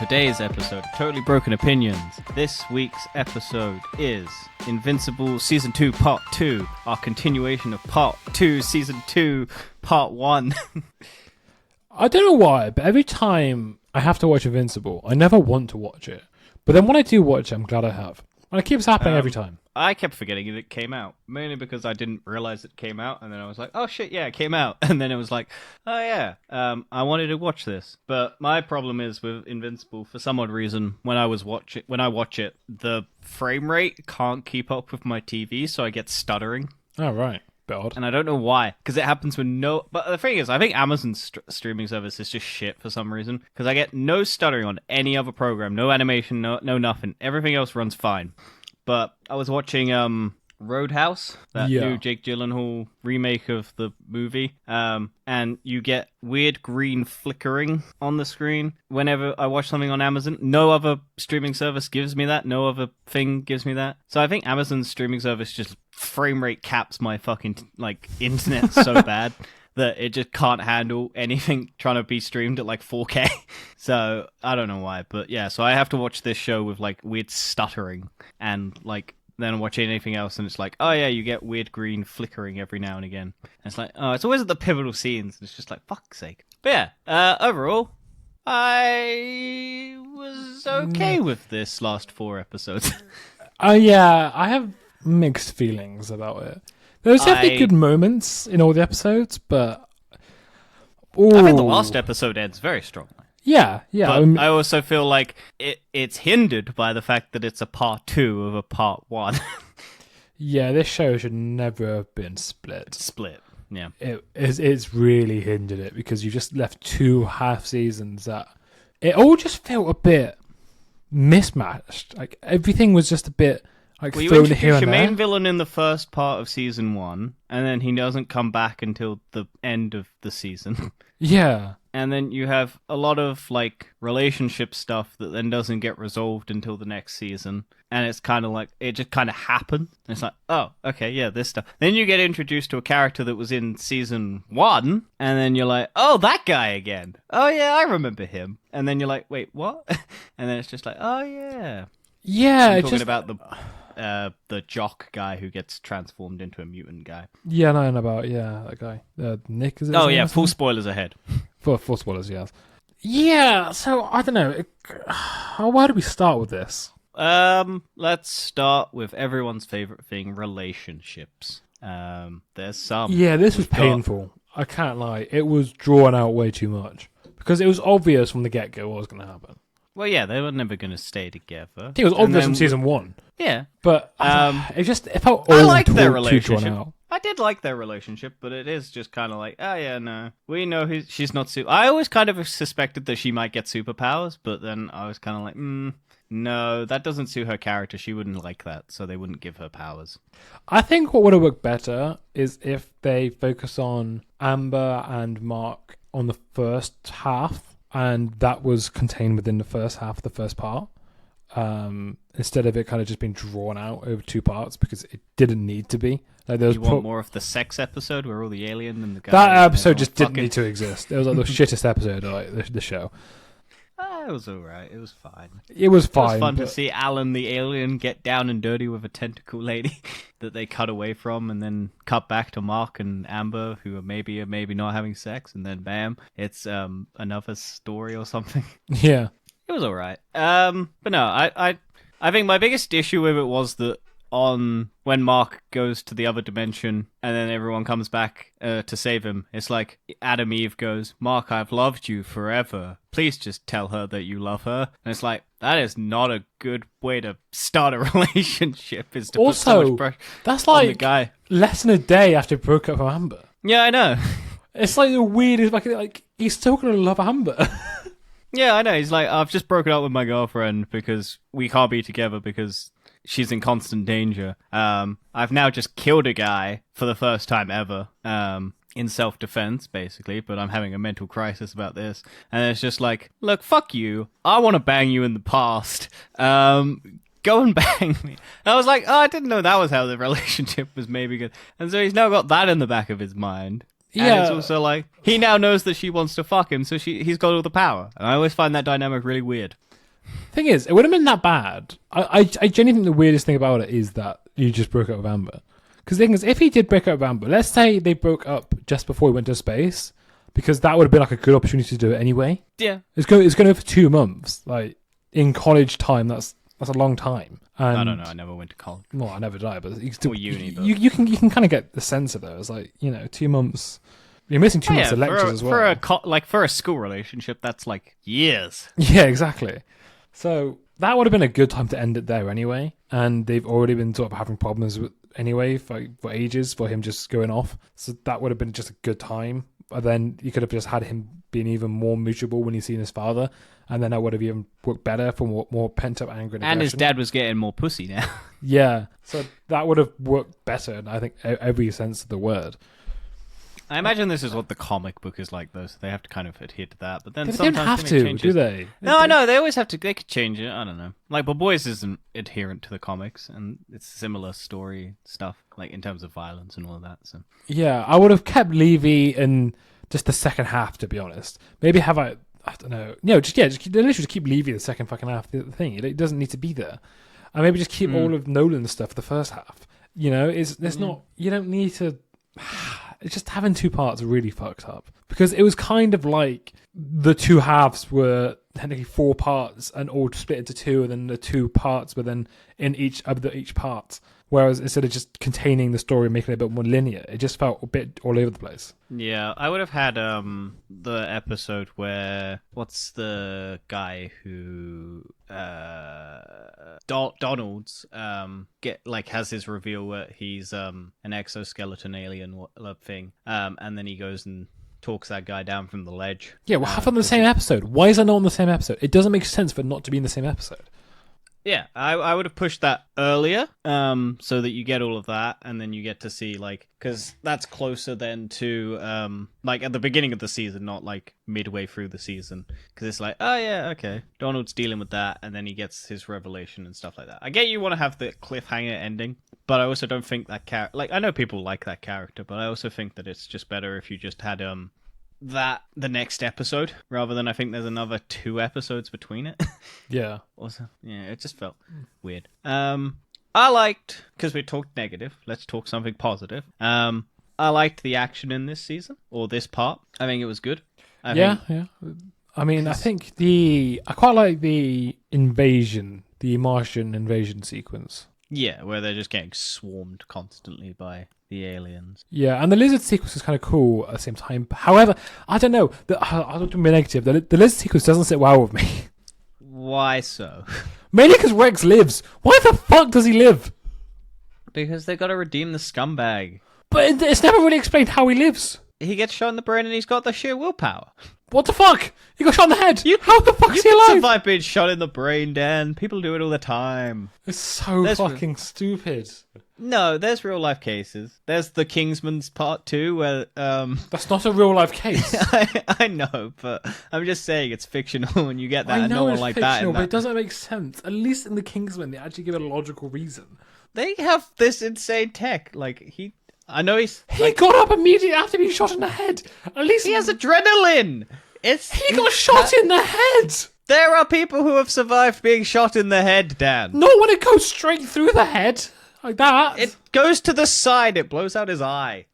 today's episode of Totally Broken Opinions. This week's episode is Invincible Season 2 Part 2, our continuation of Part 2, Season 2, Part 1. I don't know why, but every time I have to watch Invincible, I never want to watch it. But then when I do watch it, I'm glad I have. And it keeps happening every time. I kept forgetting it came out, mainly because I didn't realize it came out, and then I was like, oh shit, yeah, it came out. And then it was like, oh yeah, I wanted to watch this. But my problem is with Invincible, for some odd reason, when I watch it, the frame rate can't keep up with my TV, so I get stuttering. Oh, right. Bit odd. And I don't know why, because it happens with no... But the thing is, I think Amazon's streaming service is just shit for some reason, because I get no stuttering on any other program, no animation, no nothing. Everything else runs fine. But I was watching Roadhouse, that new Jake Gyllenhaal remake of the movie, and you get weird green flickering on the screen whenever I watch something on Amazon. No other streaming service gives me that. No other thing gives me that. So I think Amazon's streaming service just frame rate caps my fucking internet so bad that it just can't handle anything trying to be streamed at 4K. So I don't know why, but yeah. So I have to watch this show with weird stuttering and then watch anything else, and it's like, oh yeah, you get weird green flickering every now and again. And it's like, oh, it's always at the pivotal scenes. It's just fuck's sake. But yeah, overall, I was okay with this last 4 episodes. Yeah, I have mixed feelings about it. There's definitely good moments in all the episodes, but... I think the last episode ends very strongly. Yeah. But I also feel like it's hindered by the fact that it's a part 2 of a part 1. Yeah, this show should never have been split. Yeah. It's really hindered it, because you just left 2 half seasons that... It all just felt a bit mismatched. Everything was just a bit... Well, you introduce your main villain in the first part of season 1, and then he doesn't come back until the end of the season. Yeah. And then you have a lot of relationship stuff that then doesn't get resolved until the next season. And it's kind of it just kind of happened. And it's like, oh, okay, yeah, this stuff. Then you get introduced to a character that was in season 1, and then you're like, oh, that guy again. Oh yeah, I remember him. And then you're like, wait, what? And then it's just like, oh yeah. Yeah, I'm talking about the jock guy who gets transformed into a mutant guy. Yeah, I know about that guy. Nick, is it? Oh yeah, full spoilers ahead. Full spoilers, yes. Yeah, so I don't know. Where do we start with this? Let's start with everyone's favorite thing: relationships. There's some. Yeah, this was painful. I can't lie. It was drawn out way too much, because it was obvious from the get-go what was going to happen. Well, yeah, they were never going to stay together. I think it was obvious from season 1. Yeah. But it felt I like their relationship. Too drawn out. I did like their relationship, but it is just kind of oh yeah, no. We know she's not I always kind of suspected that she might get superpowers, but then I was kind of no, that doesn't suit her character. She wouldn't like that, so they wouldn't give her powers. I think what would have worked better is if they focus on Amber and Mark on the first half, and that was contained within the first half of the first part, instead of it kind of just being drawn out over 2 parts, because it didn't need to be. You want more of the sex episode where all the alien and the guy... That episode just didn't need to exist. It was the shittest episode of the show. It was alright. It was fine. It was fine. It was fun to see Alan the alien get down and dirty with a tentacle lady that they cut away from, and then cut back to Mark and Amber, who are maybe not having sex, and then bam, it's another story or something. Yeah. It was alright. But no, I think my biggest issue with it was that when Mark goes to the other dimension and then everyone comes back to save him, it's like Adam Eve goes, Mark, I've loved you forever. Please just tell her that you love her. And it's like, that is not a good way to start a relationship, is to put so much pressure that's on the guy. Less than a day after he broke up with Amber. Yeah, I know. It's the weirdest, he's still going to love Amber. Yeah, I know. He's like, I've just broken up with my girlfriend because we can't be together because she's in constant danger. I've now just killed a guy for the first time ever, in self-defense, basically, but I'm having a mental crisis about this. And it's just look, fuck you. I want to bang you in the past. Go and bang me. And I was like, oh, I didn't know that was how the relationship was maybe good. And so he's now got that in the back of his mind. And it's also he now knows that she wants to fuck him, so he's got all the power. And I always find that dynamic really weird. Thing is, it wouldn't have been that bad. I genuinely think the weirdest thing about it is that you just broke up with Amber. Because the thing is, if he did break up with Amber, let's say they broke up just before he went to space, because that would have been like a good opportunity to do it anyway. Yeah. It's going to go for 2 months. Like, in college time, that's a long time. And, I don't know. I never went to college. Well, I never died, but you can still, Or uni, but- you can kind of get the sense of it. It's like, 2 months. You're missing 2 months of lectures as well. For a school relationship, that's like years. Yeah, exactly. So that would have been a good time to end it there anyway. And they've already been sort of having problems with anyway for ages for him just going off. So that would have been just a good time. But then you could have just had him being even more miserable when he's seen his father. And then that would have even worked better for more pent-up anger. And his dad was getting more pussy now. Yeah. So that would have worked better in, I think, every sense of the word. I imagine this is what the comic book is like, though, so they have to kind of adhere to that. But then They sometimes don't have they make to, changes. do they? No, I know. They always have to. They could change it. I don't know. Like, but Boys isn't adherent to the comics, and it's similar story stuff, like in terms of violence and all of that. So Yeah, I would have kept Levy in just the second half, to be honest. Maybe have I don't know. No, literally just keep Levy the second fucking half of the thing. It doesn't need to be there. And maybe just keep all of Nolan's stuff the first half. It's not. You don't need to. It's just having 2 parts really fucked up, because it was kind of like the 2 halves were technically 4 parts and all split into 2, and then the 2 parts were then in each part. Whereas instead of just containing the story and making it a bit more linear, it just felt a bit all over the place. yeah, I would have had the episode where what's the guy who Donald's has his reveal where he's an exoskeleton alien thing, and then he goes and talks that guy down from the ledge. Yeah, well, have it on the same episode. Why is that not on the same episode? It doesn't make sense for it not to be in the same episode. Yeah, I would have pushed that earlier, so that you get all of that, and then you get to see, like, because that's closer then to, like, at the beginning of the season, not, like, midway through the season, because it's like, oh, yeah, okay, Donald's dealing with that, and then he gets his revelation and stuff like that. I get you want to have the cliffhanger ending, but I also don't think that I know people like that character, but I also think that it's just better if you just had, that the next episode rather than I think there's another 2 episodes between it. Yeah. Also, yeah, it just felt weird. I liked, because we talked negative, let's talk something positive. I liked the action in this season, or this part. I think it was good. Yeah. I mean, I think I quite like the Martian invasion sequence. Yeah, where they're just getting swarmed constantly by the aliens. Yeah, and the lizard sequence is kind of cool at the same time. However, I don't know. I don't be negative. The lizard sequence doesn't sit well with me. Why so? Mainly because Rex lives. Why the fuck does he live? Because they got to redeem the scumbag. But it's never really explained how he lives. He gets shot in the brain and he's got the sheer willpower. What the fuck? He got shot in the head. How the fuck is he You alive? can survive being shot in the brain, Dan. People do it all the time. It's so fucking stupid. No, there's real life cases. There's the Kingsman's Part 2 where That's not a real life case. I know, but I'm just saying it's fictional and you get that I and know no one it's like fictional, that. but it doesn't make sense. At least in the Kingsman, they actually give it a logical reason. They have this insane tech. Like he got up immediately after being shot in the head. At least he has adrenaline. He got shot in the head. There are people who have survived being shot in the head, Dan. Not when it goes straight through the head like that. It goes to the side. It blows out his eye.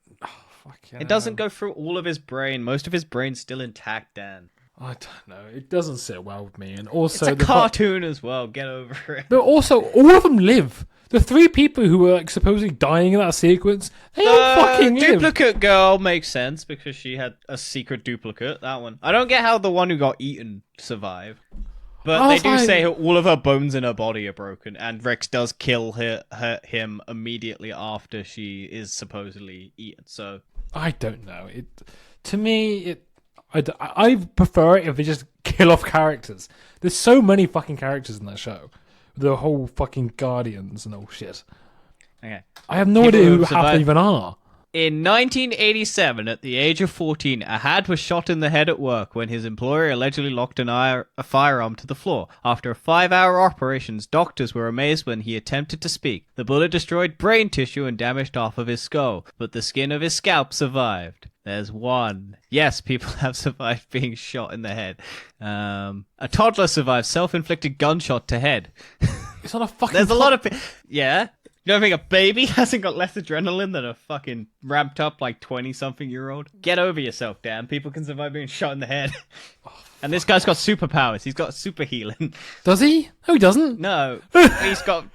Fucking It doesn't go through all of his brain. Most of his brain's still intact, Dan. I don't know. It doesn't sit well with me. And also, It's a cartoon as well. Get over it. but also, all of them live. The 3 people who were supposedly dying in that sequence, they all fucking live. Duplicate girl makes sense because she had a secret duplicate. That one. I don't get how the one who got eaten survived. But they do say all of her bones in her body are broken, and Rex does kill him immediately after she is supposedly eaten. So I don't know. To me, I prefer it if they just kill off characters. There's so many fucking characters in that show. The whole fucking Guardians and all shit. okay, I have no People idea who who have half survived- even are. In 1987, at the age of 14, Ahad was shot in the head at work when his employer allegedly locked a firearm to the floor. After 5-hour operations, doctors were amazed when he attempted to speak. The bullet destroyed brain tissue and damaged half of his skull, but the skin of his scalp survived. There's one. Yes, people have survived being shot in the head. A toddler survived self-inflicted gunshot to head. It's not a fucking. There's a lot of yeah. You don't think a baby hasn't got less adrenaline than a fucking ramped up like 20-something-year-old? Get over yourself, Dan. People can survive being shot in the head. And this guy's got superpowers. He's got super healing. Does he? No, he doesn't. No. He's got...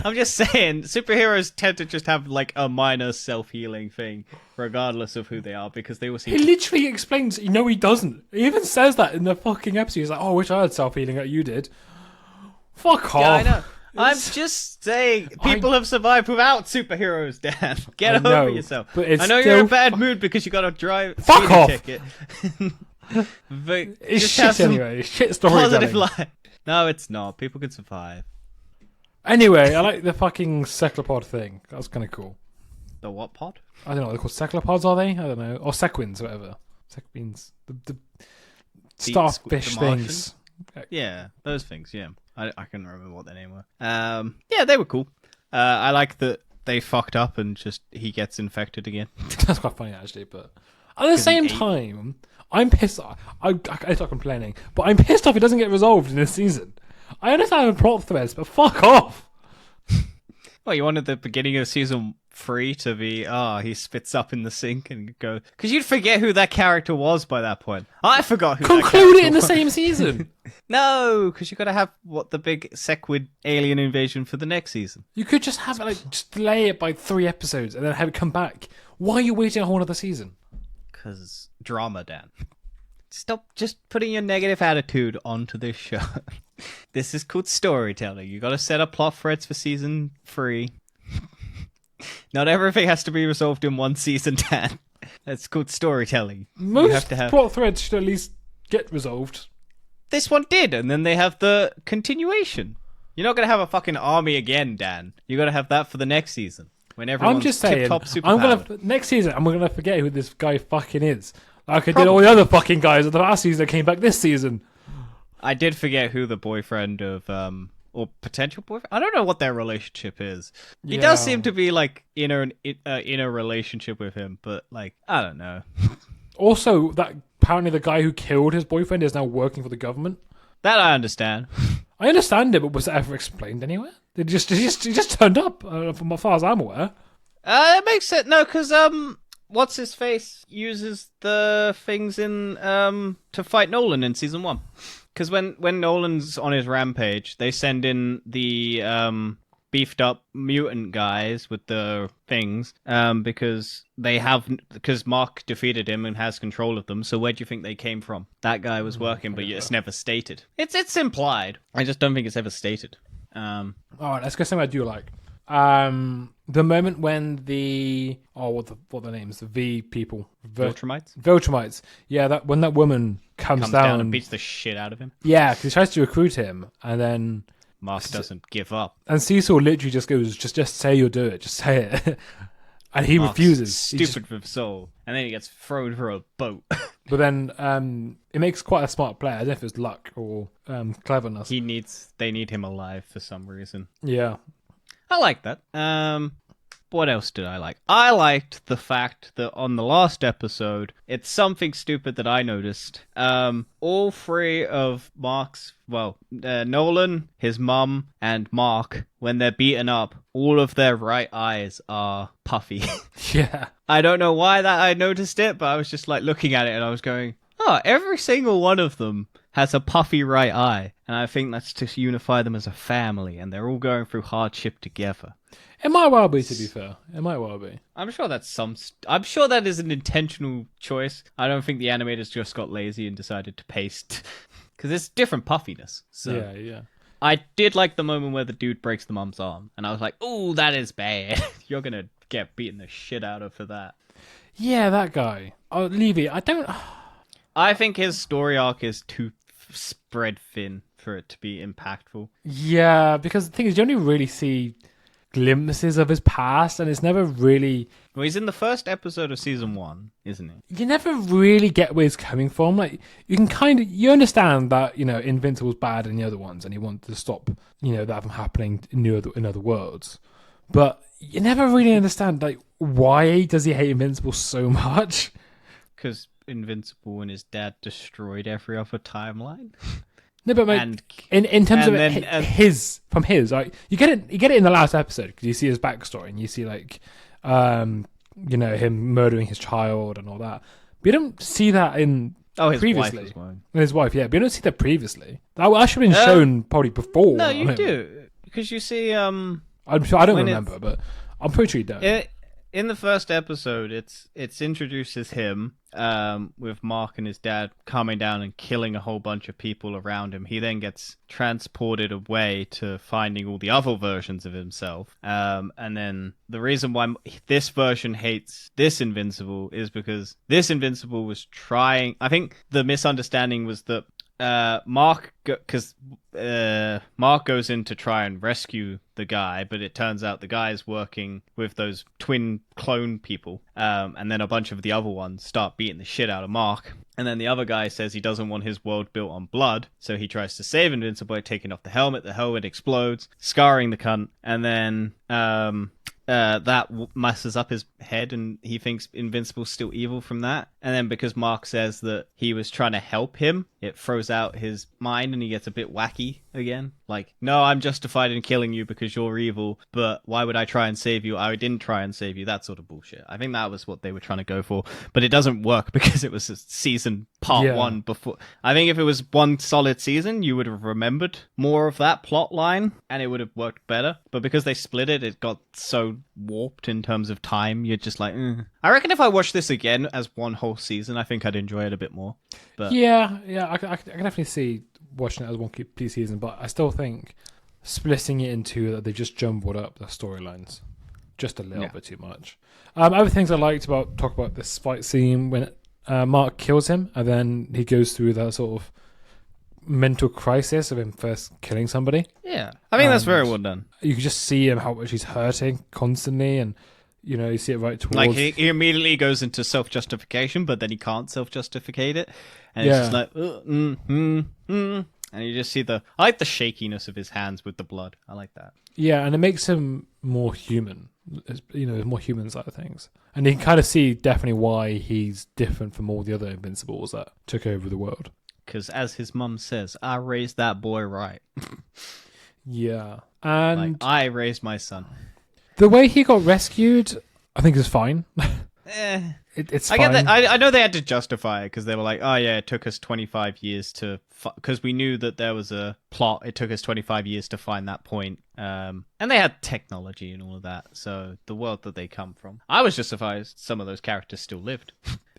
I'm just saying, superheroes tend to just have like a minor self-healing thing, regardless of who they are, because they all He literally explains, no, he doesn't. He even says that in the fucking episode. He's like, oh, I wish I had self-healing like you did. Fuck off. Yeah, I know. I'm just saying, people have survived without superheroes, Dan. Get over yourself. But it's I know you're in a bad mood because you got a Fuck off. ticket. But It's just shit have some anyway. It's shit positive storytelling. life. No, it's not. People can survive. Anyway, I like the fucking cephalopod thing. That was kind of cool. The what pod? I don't know what they're called. Cephalopods, are they? I don't know. Or sequins, whatever. Sequins. The starfish the Martian? things. Yeah, those things, yeah. I couldn't remember what their name were. Yeah, they were cool. I like that they fucked up and just he gets infected again. That's quite funny, actually. But at the same he ate- time, I'm pissed. I start complaining, but I'm pissed off it doesn't get resolved in this season. I understand the plot threads, but fuck off. Well, you wanted the beginning of season 3 to be, he spits up in the sink and go... Because you'd forget who that character was by that point. I forgot who that Conclude character it in the was. same season. No, because you got to have, the big sequid alien invasion for the next season. You could just have it, like, just delay it by 3 episodes and then have it come back. Why are you waiting a whole other season? Because drama, Dan. Stop just putting your negative attitude onto this show. This is called storytelling. You got to set up plot threads for season 3. Not everything has to be resolved in one season, Dan. That's called storytelling. Most you have to have... plot threads should at least get resolved. This one did, and then they have the continuation. You're not going to have a fucking army again, Dan. You got to have that for the next season. When everyone's I'm just saying, tip-top superpowered. next season, I'm gonna forget who this guy fucking is. Like I did all the other fucking guys of the last season that came back this season. I did forget who the boyfriend of, or potential boyfriend. I don't know what their relationship is. He does seem to be like in a relationship with him, but like I don't know. Also, that apparently the guy who killed his boyfriend is now working for the government. That I understand. I understand it, but was it ever explained anywhere? He just turned up, from as far as I'm aware. It makes sense. No, because what's his face uses the things in to fight Nolan in season 1. Because when Nolan's on his rampage, they send in the beefed up mutant guys with the things because Mark defeated him and has control of them. So where do you think they came from? That guy was working, but it's never stated. It's implied. I just don't think it's ever stated. All right, let's go something I do like. The moment when what the names? The V people, Viltrumites? Yeah, when that woman comes down and beats the shit out of him. Yeah, because he tries to recruit him, and then Mark doesn't give up. And Cecil literally just goes, just say you'll do it, just say it. And he Mark's refuses. Stupid with soul. And then he gets thrown for a boat. But then it makes quite a smart player. I don't know if it's luck or cleverness. They need him alive for some reason. Yeah. I like that. What else did I like? I liked the fact that on the last episode, it's something stupid that I noticed. All 3 of Mark's, Nolan, his mum, and Mark, when they're beaten up, all of their right eyes are puffy. Yeah. I don't know why that I noticed it, but I was just like looking at it and I was going, every single one of them has a puffy right eye. And I think that's to unify them as a family, and they're all going through hardship together. It might well be, to be fair. It might well be. I'm sure I'm sure that is an intentional choice. I don't think the animators just got lazy and decided to paste, because it's different puffiness. So. Yeah. I did like the moment where the dude breaks the mum's arm, and I was like, "Oh, that is bad. You're gonna get beaten the shit out of for that." Yeah, that guy. Oh, Levy, I think his story arc is too spread thin for it to be impactful. Yeah, because the thing is, you only really see glimpses of his past, and it's never really. Well, he's in the first episode of season 1, isn't he? You never really get where he's coming from. Like, you can you understand that, Invincible's bad in the other ones, and he wants to stop, that from happening in other worlds. But you never really understand, like, why does he hate Invincible so much? Because Invincible and his dad destroyed every other timeline. No, but in terms of his, like, you get it in the last episode because you see his backstory and you see like, him murdering his child and all that. But you don't see that in previously. Wife as well. His wife, yeah, but you don't see that previously. That should have been shown probably before. No, you do, because you see. I'm sure I don't remember, but I'm pretty sure you don't. In the first episode, it's introduced as him, with Mark and his dad coming down and killing a whole bunch of people around him. He then gets transported away to finding all the other versions of himself. And then the reason why this version hates this Invincible is because this Invincible was trying. I think the misunderstanding was that Mark goes in to try and rescue the guy, but it turns out the guy is working with those twin clone people, and then a bunch of the other ones start beating the shit out of Mark, and then the other guy says he doesn't want his world built on blood, so he tries to save Invincible by taking off the helmet explodes, scarring the cunt, and then that messes up his head, and he thinks Invincible's still evil from that. And then because Mark says that he was trying to help him, it throws out his mind and he gets a bit wacky again. Like, no, I'm justified in killing you because you're evil, but why would I try and save you? I didn't try and save you. That sort of bullshit. I think that was what they were trying to go for, but it doesn't work because it was a season part 1 before. I think if it was one solid season, you would have remembered more of that plot line and it would have worked better. But because they split it, it got so warped in terms of time. You're just like, I reckon if I watched this again as one whole season, I think I'd enjoy it a bit more. But yeah, I can definitely see watching it as one complete season, but I still think splitting it into that they just jumbled up the storylines just a little bit too much. Other things I liked talk about this fight scene when Mark kills him, and then he goes through that sort of mental crisis of him first killing somebody. Yeah, I think that's very well done. You can just see him how much he's hurting constantly, and you see it right towards. Like he immediately goes into self-justification, but then he can't self-justificate it, and it's just like, and you just see I like the shakiness of his hands with the blood. I like that. Yeah, and it makes him more human. More human side of things, and you can kind of see definitely why he's different from all the other Invincibles that took over the world. Because as his mum says, I raised that boy right. Yeah, and like, I raised my son. The way he got rescued, I think, is fine. It's fine. I get that. I know they had to justify it because they were like, oh yeah, it took us 25 years to... Because we knew that there was a plot. It took us 25 years to find that point. And they had technology and all of that. So the world that they come from. I was just surprised some of those characters still lived.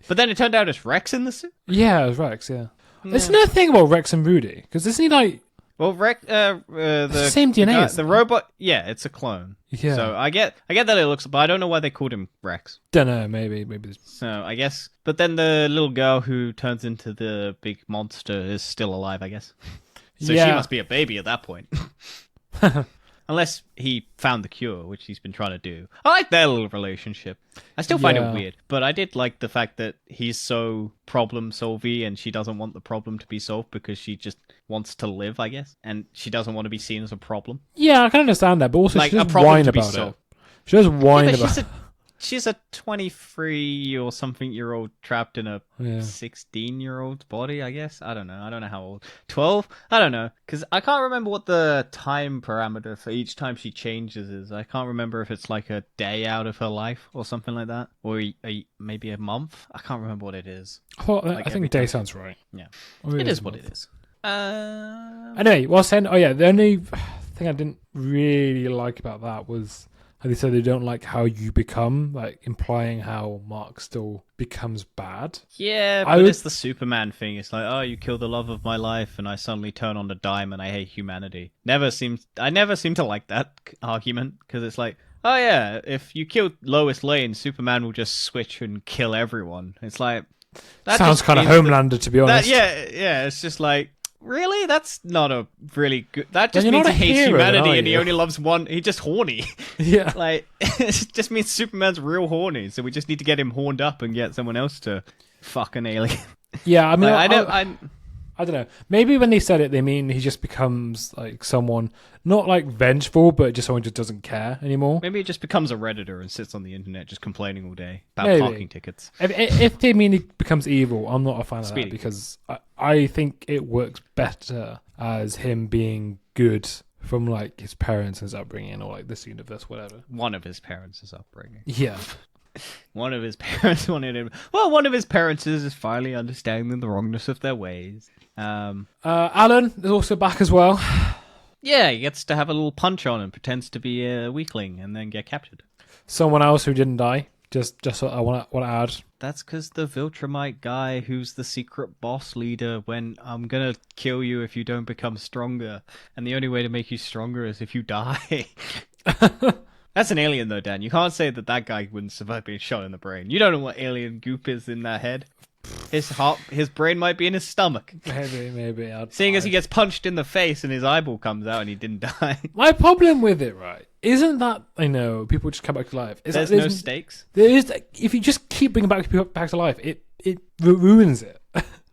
But then it turned out it's Rex in the suit. Yeah, it was Rex, yeah. There's another thing about Rex and Rudy. Because isn't he like... Well, the same DNA. The robot, yeah, it's a clone. Yeah. So I get that it looks, but I don't know why they called him Rex. Don't know, maybe. So I guess, but then the little girl who turns into the big monster is still alive, I guess. So she must be a baby at that point. Unless he found the cure, which he's been trying to do. I like their little relationship. I still find it weird, but I did like the fact that he's so problem-solvy and she doesn't want the problem to be solved because she just wants to live, I guess. And she doesn't want to be seen as a problem. Yeah, I can understand that, but also like, she does whine about it. She does whine about it. She's a 23 or something year old trapped in a 16-year-old's body, I guess. I don't know. I don't know how old. 12? I don't know. Because I can't remember what the time parameter for each time she changes is. I can't remember if it's like a day out of her life or something like that. Or maybe a month. I can't remember what it is. Well, like I think day sounds right. Yeah. It is what it is. Anyway, well, the only thing I didn't really like about that was... They said they don't like how you become, like implying how Mark still becomes bad. Yeah, but it's the Superman thing. It's like, oh, you kill the love of my life, and I suddenly turn on a dime and I hate humanity. I never seem to like that argument because it's like, oh yeah, if you kill Lois Lane, Superman will just switch and kill everyone. It's like that sounds kind of Homelander, to be honest. Yeah. It's just like. really? That's not a really good... That Then just you're means not he a hates hero, then, humanity are and he you? only loves one... He's just horny. Yeah. Like, it just means Superman's real horny, so we just need to get him horned up and get someone else to fuck an alien. Yeah, I mean, Like, I don't know. Maybe when they said it, they mean he just becomes like someone not like vengeful, but just someone who just doesn't care anymore. Maybe he just becomes a Redditor and sits on the internet just complaining all day about Maybe. parking tickets. If they mean he becomes evil, I'm not a fan of Speedy. that because I think it works better as him being good from like his parents and his upbringing or like this universe, whatever. One of his parents is upbringing. Yeah. One of his parents wanted him... Well, one of his parents is finally understanding the wrongness of their ways. Alan is also back as well. Yeah, he gets to have a little punch on and pretends to be a weakling and then get captured. Someone else who didn't die. Just what I want to add. That's because the Viltrumite guy who's the secret boss leader went, I'm gonna kill you if you don't become stronger. And the only way to make you stronger is if you die. That's an alien though, Dan. You can't say that guy wouldn't survive being shot in the brain. You don't know what alien goop is in that head. His brain might be in his stomach. Maybe. Seeing as he gets punched in the face and his eyeball comes out and he didn't die. My problem with it, right, isn't that I know people just come back to life. There's no stakes. There is. If you just keep bringing people back to life, it ruins it.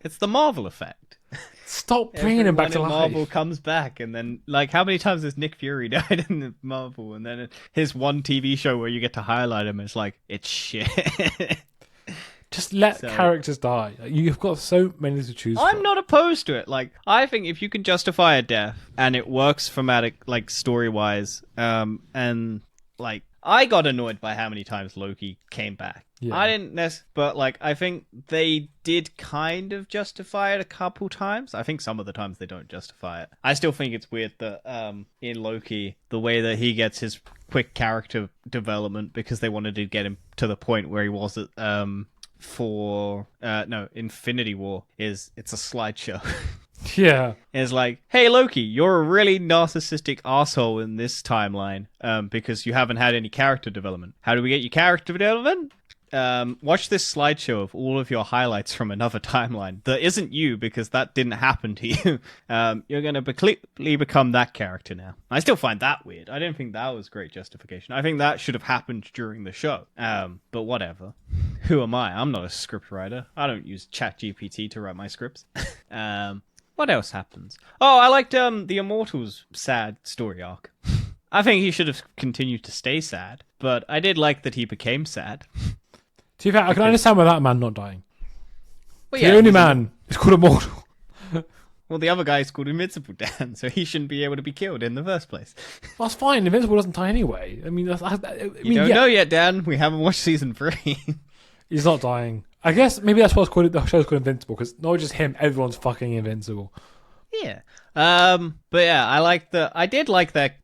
It's the Marvel effect. Stop bringing him back to Everyone life. in Marvel comes back, and then like how many times has Nick Fury died in the Marvel? And then his one TV show where you get to highlight him, it's like it's shit. Just let characters die. You've got so many to choose from. I'm not opposed to it. Like I think if you can justify a death and it works thematic, like story wise, and like I got annoyed by how many times Loki came back. Yeah. I didn't but like I think they did kind of justify it a couple times. I think some of the times they don't justify it. I still think it's weird that in Loki the way that he gets his quick character development because they wanted to get him to the point where he was at Infinity War it's a slideshow. Yeah. It's like, hey Loki, you're a really narcissistic asshole in this timeline because you haven't had any character development. How do we get you character development? Watch this slideshow of all of your highlights from another timeline that isn't you because that didn't happen to you. You're going to completely become that character now. I still find that weird. I don't think that was great justification. I think that should have happened during the show. But whatever. Who am I? I'm not a script writer. I don't use ChatGPT to write my scripts. What else happens? Oh, I liked the Immortals' sad story arc. I think he should have continued to stay sad, but I did like that he became sad. To be fair, I can understand why that man not dying. Well, The only man is called Immortal. Well, the other guy is called Invincible, Dan, so he shouldn't be able to be killed in the first place. That's fine. Invincible doesn't die anyway. I mean, You don't know yet, Dan. We haven't watched season 3. He's not dying. I guess maybe that's what's called. The show's called Invincible because not just him. Everyone's fucking invincible. Yeah. But yeah, I did like that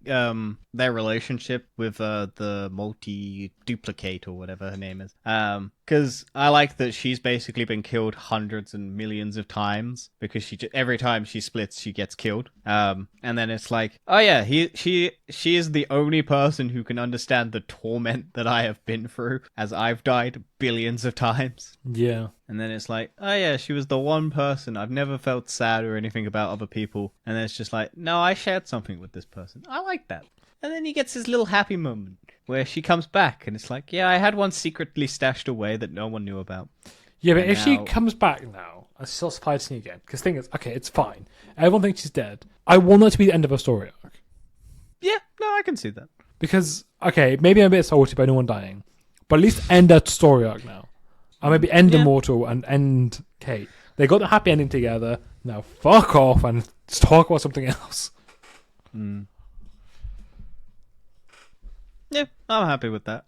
their relationship with the multi-duplicate or whatever her name is. Because I like that she's basically been killed hundreds and millions of times because every time she splits, she gets killed. And then it's like, oh yeah, she is the only person who can understand the torment that I have been through as I've died billions of times. Yeah. And then it's like, oh yeah, she was the one person. I've never felt sad or anything about other people. And then it's just like, no, I shared something with this person. I like that. And then he gets his little happy moment where she comes back and it's like, yeah, I had one secretly stashed away that no one knew about. Yeah, but And if she now- comes back now and starts fighting again, because the thing is, okay, it's fine. Everyone thinks she's dead. I want that to be the end of her story arc. Yeah, no, I can see that. Because, okay, maybe I'm a bit salty by no one dying, but at least end that story arc now. And maybe end Yeah. Immortal and end Kate. They got the happy ending together. Now fuck off and let's talk about something else. Yeah, I'm happy with that.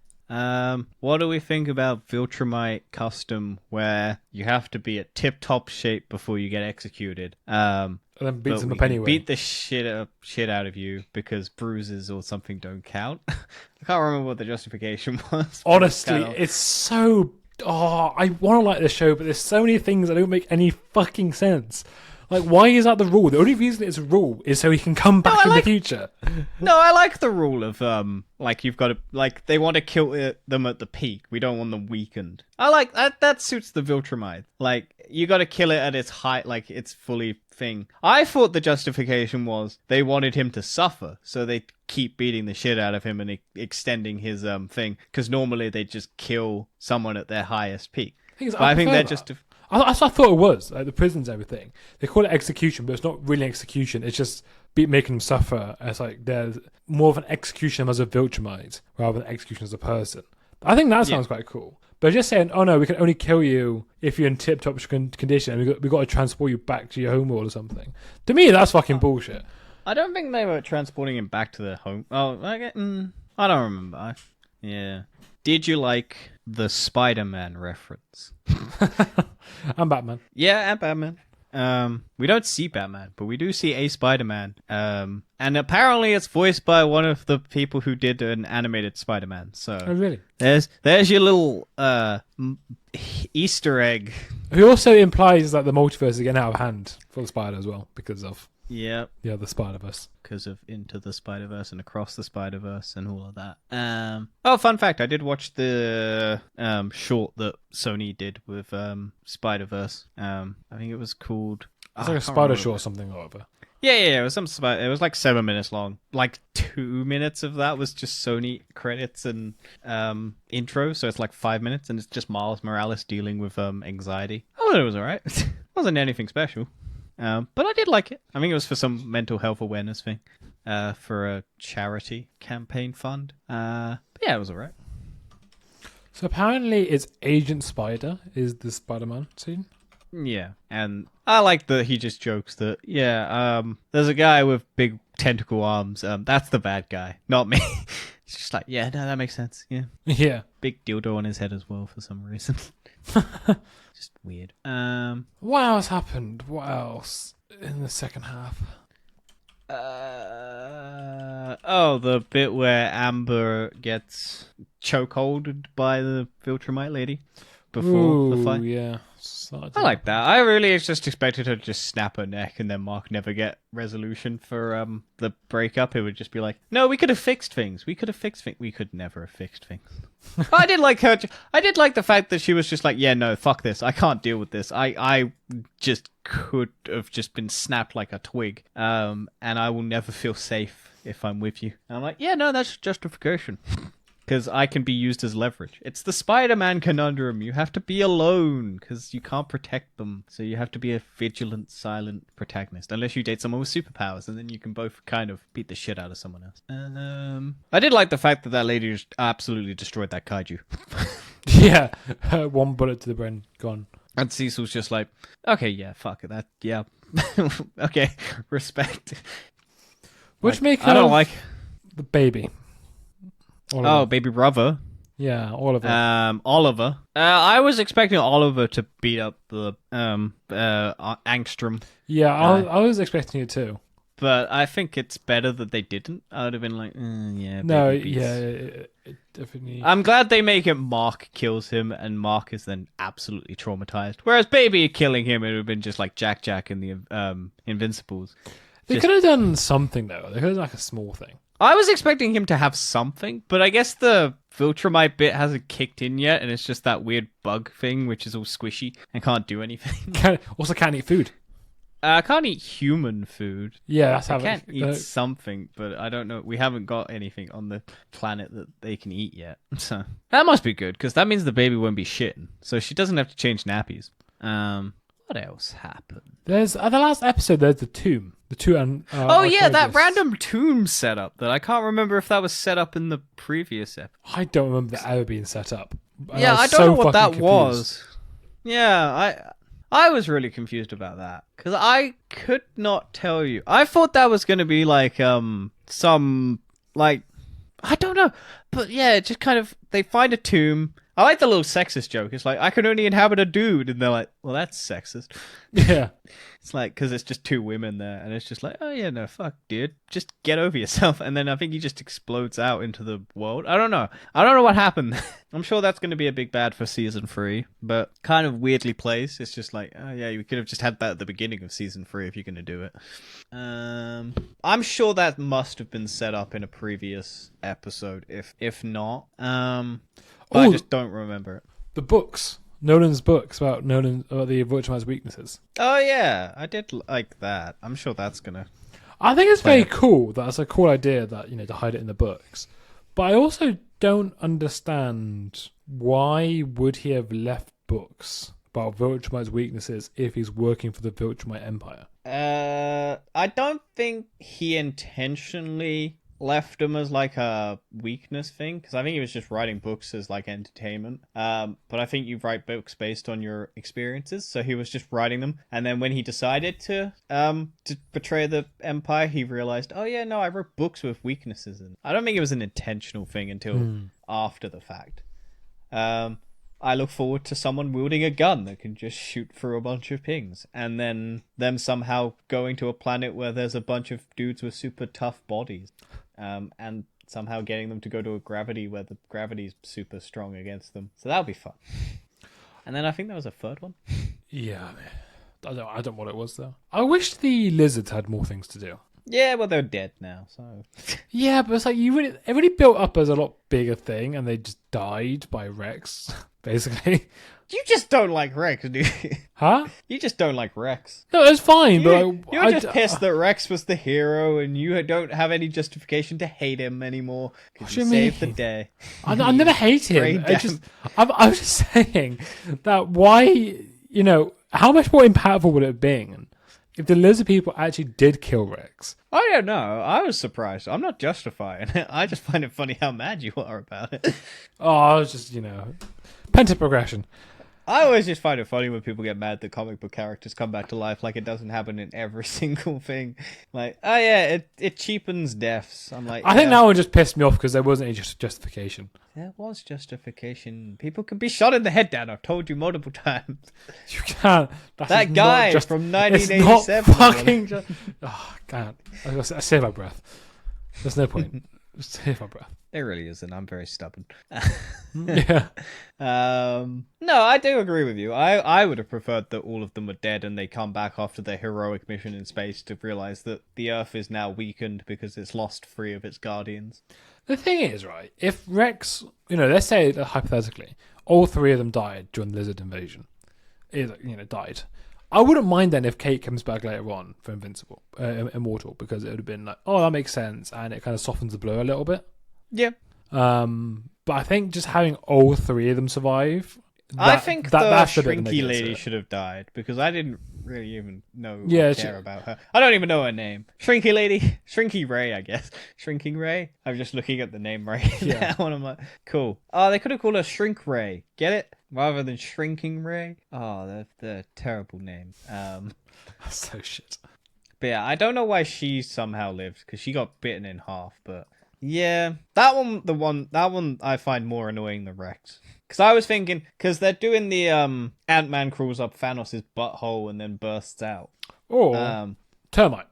What do we think about Viltrumite custom where you have to be at tip-top shape before you get executed? And then beats But them we up can anyway. beat the shit out of you because bruises or something don't count. I can't remember what the justification was. but Honestly, it's kind of- it's so... Oh, I want to like this show, but there's so many things that don't make any fucking sense. Like, why is that the rule? The only reason it's a rule is so he can come back in the future. No, I like the rule of like you've got to like they want to kill them at the peak. We don't want them weakened. I like that. That suits the Viltrumite. Like you got to kill it at its height, like it's fully thing. I thought the justification was they wanted him to suffer, so they keep beating the shit out of him and extending his thing. Because normally they just kill someone at their highest peak. I think they're just. That's what I thought it was, like the prisons, everything. They call it execution, but it's not really execution. It's just making them suffer. It's like there's more of an execution as a Viltrumite rather than execution as a person. I think that sounds quite cool. But just saying, oh no, we can only kill you if you're in tip-top condition, and we got to transport you back to your homeworld or something. To me, that's fucking bullshit. I don't think they were transporting him back to their home. Oh, I don't remember. Yeah. Did you like the Spider-Man reference? I'm Batman. Yeah, and Batman. We don't see Batman, but we do see a Spider-Man. And apparently it's voiced by one of the people who did an animated Spider-Man. So Oh, really? there's your little Easter egg. He also implies that the multiverse is getting out of hand for the Spider as well because of Yeah, the other Spider-Verse. because of Into the Spider-Verse and Across the Spider-Verse and all of that. Oh, fun fact, I did watch the short that Sony did with Spider-Verse. I think it was called... It's like a Spider short or something or whatever. Yeah, it was it was like 7 minutes long. Like 2 minutes of that was just Sony credits and intro, so it's like 5 minutes, and it's just Miles Morales dealing with anxiety. I thought it was alright. It wasn't anything special. But I did like it. I think it was for some mental health awareness thing, for a charity campaign fund. But yeah, it was alright. So apparently it's Agent Spider is the Spider-Man scene. Yeah, and I like that he just jokes that, there's a guy with big tentacle arms. That's the bad guy, not me. It's just like, yeah, no, that makes sense. Yeah. Yeah. Big dildo on his head as well for some reason. Just weird. What else happened? What else in the second half? The bit where Amber gets chokeholded by the Viltrumite lady before the fight. Yeah. I like that. I really just expected her to just snap her neck and then Mark never get resolution for the breakup. It would just be like, no, we could have fixed things. We could never have fixed things. I did like her. I did like the fact that she was just like, yeah, no, fuck this. I can't deal with this. I just could have just been snapped like a twig. And I will never feel safe if I'm with you. And I'm like, yeah, no, that's justification. Because I can be used as leverage. It's the Spider-Man conundrum. You have to be alone because you can't protect them. So you have to be a vigilant, silent protagonist. Unless you date someone with superpowers, and then you can both kind of beat the shit out of someone else. I did like the fact that lady just absolutely destroyed that kaiju. Yeah. One bullet to the brain, gone. And Cecil's just like, okay, yeah, fuck it. That, yeah. Okay, respect. Which make I don't like the baby. Baby brother. Yeah, all of it. Oliver. I was expecting Oliver to beat up the Angstrom. Yeah, I was expecting it too. But I think it's better that they didn't. I would have been like, yeah. No, baby beats. yeah, it definitely. I'm glad they make it Mark kills him, and Mark is then absolutely traumatized. Whereas Baby killing him, it would have been just like Jack in the Invincibles. They could have done something though. They could have done like a small thing. I was expecting him to have something, but I guess the Viltrumite bit hasn't kicked in yet, and it's just that weird bug thing, which is all squishy and can't do anything. Also can't eat food. I can't eat human food. Yeah, that's how I can't eat something, but I don't know. We haven't got anything on the planet that they can eat yet. So that must be good, because that means the baby won't be shitting. So she doesn't have to change nappies. What else happened? There's the last episode. There's the tomb. The two and that random tomb setup that I can't remember if that was set up in the previous episode. I don't remember that ever being set up. Yeah, I don't know what that was. Yeah, I was really confused about that because I could not tell you. I thought that was going to be like some like I don't know, but yeah, it just kind of they find a tomb. I like the little sexist joke. It's like I can only inhabit a dude, and they're like, well, that's sexist. Yeah. It's like, because it's just two women there, and it's just like, oh yeah, no, fuck, dude, just get over yourself. And then I think he just explodes out into the world. I don't know what happened. I'm sure that's going to be a big bad for season 3, but kind of weirdly placed. It's just like, oh yeah, you could have just had that at the beginning of season 3 if you're going to do it. I'm sure that must have been set up in a previous episode, if not. But I just don't remember it. The books. Nolan's books about the Viltrumites' weaknesses. Oh yeah, I did like that. I'm sure that's gonna. I think it's very cool. That's a cool idea that, to hide it in the books. But I also don't understand why would he have left books about Viltrumites' weaknesses if he's working for the Viltrumite Empire. I don't think he intentionally left them as like a weakness thing, because I think he was just writing books as like entertainment. But I think you write books based on your experiences, so he was just writing them, and then when he decided to betray the Empire, he realized, oh yeah, no, I wrote books with weaknesses in. I don't think it was an intentional thing until after the fact. I look forward to someone wielding a gun that can just shoot through a bunch of pings, and then them somehow going to a planet where there's a bunch of dudes with super tough bodies. And somehow getting them to go to a gravity where the gravity's super strong against them. So that'll be fun. And then I think there was a third one. Yeah, I don't know what it was though. I wish the lizards had more things to do. Yeah, well, they're dead now, so. Yeah, but it's like it really built up as a lot bigger thing, and they just died by Rex, basically. You just don't like Rex, do you? Huh? You just don't like Rex. No, it's fine, but you're just pissed that Rex was the hero, and you don't have any justification to hate him anymore because he saved the day. I never hate him. I was just saying that why, how much more impactful would it have been if the lizard people actually did kill Rex? I don't know. I was surprised. I'm not justifying it. I just find it funny how mad you are about it. Oh, I was just, pent-up progression. I always just find it funny when people get mad that comic book characters come back to life, like it doesn't happen in every single thing. Like, oh yeah, it cheapens deaths. I'm like, I think that one just pissed me off because there wasn't any justification. There was justification. People can be shot in the head, Dan. I've told you multiple times. You can't. That guy from 1987. It's not fucking. Oh, can't. I save my breath. There's no point. Just save my breath. There really isn't. I'm very stubborn. Yeah. No, I do agree with you. I would have preferred that all of them were dead and they come back after their heroic mission in space to realize that the Earth is now weakened because it's lost 3 of its guardians. The thing is, right, if Rex, let's say hypothetically, all 3 of them died during the lizard invasion, died. I wouldn't mind then if Kate comes back later on for Immortal, because it would have been like, oh, that makes sense, and it kind of softens the blow a little bit. Yeah. But I think just having all 3 of them survive. I think the Shrinky lady should have died, because I didn't really even care about her. I don't even know her name. Shrinky lady, Shrinky Ray, I guess. Shrinking Ray. I'm just looking at the name Ray now, and I'm like, cool. Oh, they could have called her Shrink Ray. Get it? Rather than Shrinking Ray. Oh, they're a terrible name. That's so shit. But yeah, I don't know why she somehow lived, because she got bitten in half, but yeah, that one I find more annoying than Rex. Because I was thinking, because they're doing the Ant-Man crawls up Thanos' butthole and then bursts out. Or termite.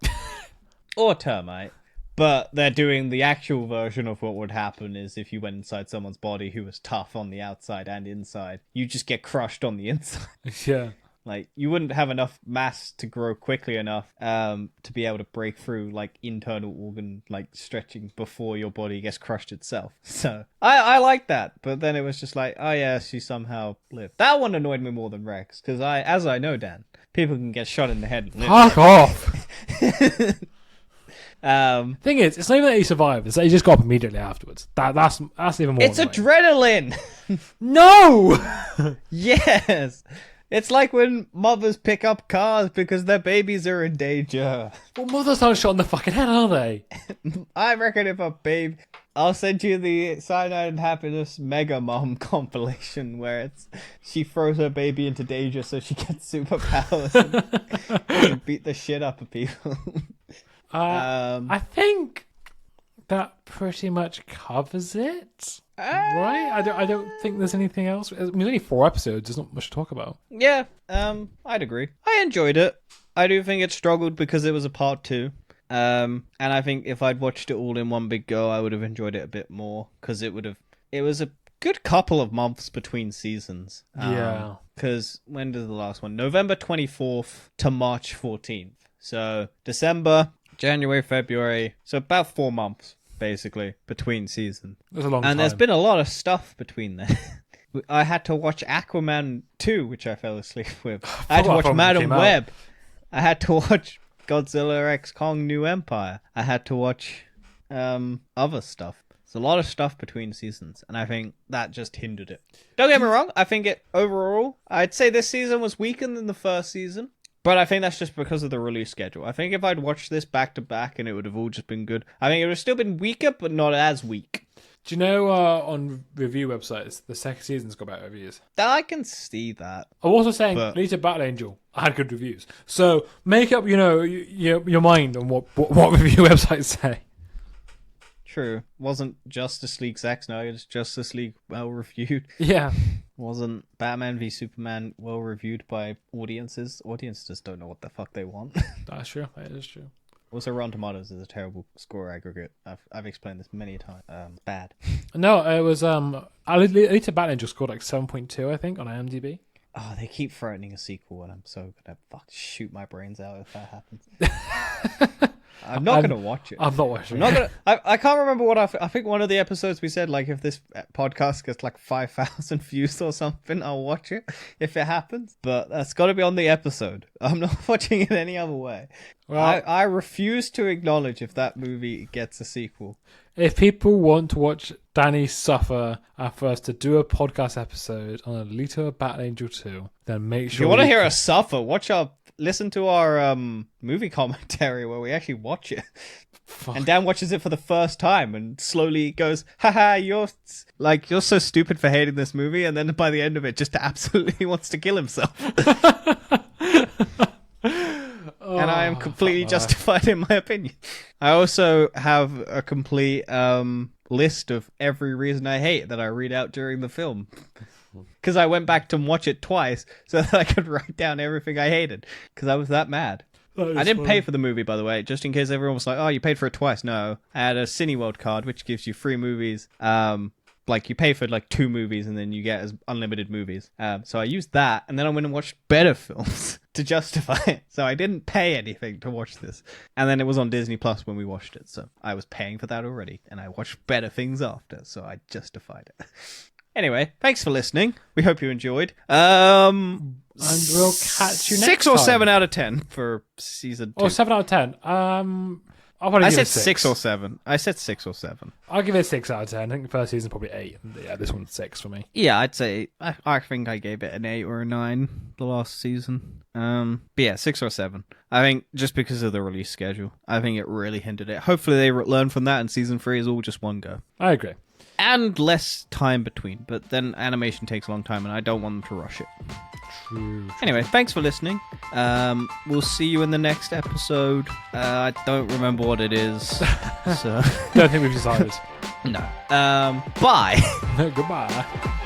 Or termite. But they're doing the actual version of what would happen is if you went inside someone's body who was tough on the outside and inside, you just get crushed on the inside. Yeah. Like, you wouldn't have enough mass to grow quickly enough to be able to break through, like, internal organ, like, stretching before your body gets crushed itself. So, I like that. But then it was just like, oh yeah, she somehow lived. That one annoyed me more than Rex. Because as I know, Dan, people can get shot in the head and live. Fuck off! Thing is, it's not even that he survived. It's that he just got up immediately afterwards. That's even more It's annoying. Adrenaline! No! Yes! It's like when mothers pick up cars because their babies are in danger. Well, mothers aren't shot in the fucking head, are they? I reckon if a babe... I'll send you the Cyanide and Happiness Mega Mom compilation where she throws her baby into danger so she gets superpowers and can beat the shit up of people. I think that pretty much covers it. Right? I don't think there's anything else. I mean, there's only 4 episodes. There's not much to talk about. Yeah, I'd agree. I enjoyed it. I do think it struggled because it was a part 2. And I think if I'd watched it all in one big go, I would have enjoyed it a bit more because it was a good couple of months between seasons. Yeah. Because when did the last one? November 24th to March 14th. So December, January, February. So about 4 months, basically, between seasons. There's a long time. And there's been a lot of stuff between there. I had to watch Aquaman 2, which I fell asleep with. I had to watch Madam Web. I had to watch Godzilla X Kong New Empire. I had to watch other stuff. There's a lot of stuff between seasons, and I think that just hindered it. Don't get me wrong, I think it overall, I'd say this season was weaker than the first season, but I think that's just because of the release schedule. I think if I'd watched this back to back and it would have all just been good, I think it would have still been weaker, but not as weak. Do you know on review websites, the second season's got better reviews? I can see that. I'm also saying, Alita Battle Angel had good reviews. So make up, your mind on what review websites say. True. Wasn't Justice League Zack Snyder's Justice League well reviewed? Yeah. Wasn't Batman v Superman well reviewed by audiences? Audiences don't know what the fuck they want. That's true. That is true. Also, Rotten Tomatoes is a terrible score aggregate. I've explained this many times. Bad. No, it was Alita Battle Angel scored like 7.2, I think, on IMDb. Oh, they keep threatening a sequel, and I'm so gonna shoot my brains out if that happens. I'm not gonna watch it. I'm not watching it. I can't remember what I think one of the episodes we said, like, if this podcast gets like 5,000 views or something, I'll watch it if it happens. But that's got to be on the episode. I'm not watching it any other way. Well, I refuse to acknowledge if that movie gets a sequel. If people want to watch Danny suffer for us to do a podcast episode on Alita Battle Angel 2, then make sure. If you want to hear us suffer, listen to our movie commentary where we actually watch it. Fuck. And Dan watches it for the first time and slowly goes, haha, you're so stupid for hating this movie, and then by the end of it just absolutely wants to kill himself. And I am completely justified in my opinion. I also have a complete list of every reason I hate that I read out during the film. Because I went back to watch it twice so that I could write down everything I hated. Because I was that mad. I didn't pay for the movie, by the way, just in case everyone was like, oh, you paid for it twice. No, I had a Cineworld card, which gives you free movies. Like, you pay for, 2 movies, and then you get unlimited movies. So I used that, and then I went and watched better films to justify it. So I didn't pay anything to watch this. And then it was on Disney Plus when we watched it, so I was paying for that already, and I watched better things after, so I justified it. Anyway, thanks for listening. We hope you enjoyed. And we'll catch you next time. 6 or 7 out of 10 for season 2. Oh, 7 out of 10. I said 6 or 7. I said 6 or 7. I'll give it 6 out of 10. I think the first season's probably 8. Yeah, this one's 6 for me. Yeah, I'd say I think I gave it an 8 or a 9 the last season. But yeah, 6 or 7. I think just because of the release schedule, I think it really hindered it. Hopefully they learn from that, and season 3 is all just one go. I agree. And less time between, but then animation takes a long time, and I don't want them to rush it. True. Anyway, thanks for listening. We'll see you in the next episode. I don't remember what it is. So don't think we've decided. No. Bye. Goodbye.